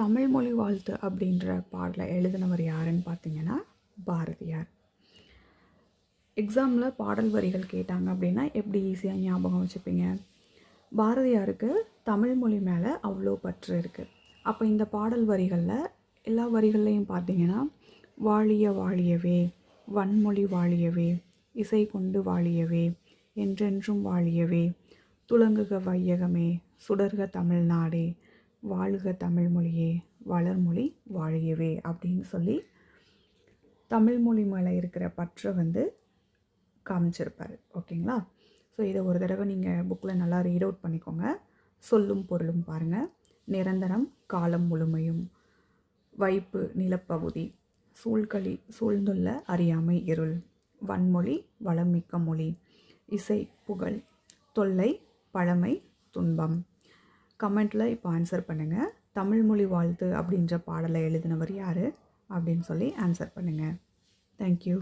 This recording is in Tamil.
தமிழ் மொழி வாழ்த்து அப்படின்ற பாடலை எழுதினவர் யாருன்னு பார்த்தீங்கன்னா பாரதியார். எக்ஸாமில் பாடல் வரிகள் கேட்டாங்க அப்படின்னா எப்படி ஈஸியாக ஞாபகம் வச்சுப்பீங்க? பாரதியாருக்கு தமிழ் மொழி மேலே அவ்வளோ பற்று இருக்குது. அப்போ இந்த பாடல் வரிகளில் எல்லா வரிகள்லையும் பார்த்தீங்கன்னா வாழிய வாழியவே, வன்மொழி வாழியவே, இசை கொண்டு வாழியவே, என்றென்றும் வாழியவே, துலங்குக வையகமே, சுடர்க தமிழ்நாடே, வாழுக தமிழ்மொழியே, வளர்மொழி வாழியவே அப்படின்னு சொல்லி தமிழ்மொழி மேலே இருக்கிற பற்றை காமிச்சிருப்பார். ஓகேங்களா? ஸோ இதை ஒரு தடவை நீங்கள் புக்கில் நல்லா ரீட் அவுட் பண்ணிக்கோங்க. சொல்லும் பொருளும் பாருங்கள். நிரந்தரம் காலம் முழுமையும், வைப்பு நிலப்பகுதி, சூழ்களி சூழ்ந்துள்ள அறியாமை இருள், வன்மொழி வளமிக்க மொழி, இசை புகழ், தொல்லை பழமை துன்பம். கமெண்ட்டில் இப்போ ஆன்சர் பண்ணுங்கள். தமிழ்மொழி வாழ்த்து அப்படின்ற பாடலை எழுதினவர் யார் அப்படின்னு சொல்லி ஆன்சர் பண்ணுங்கள். தேங்க்யூ.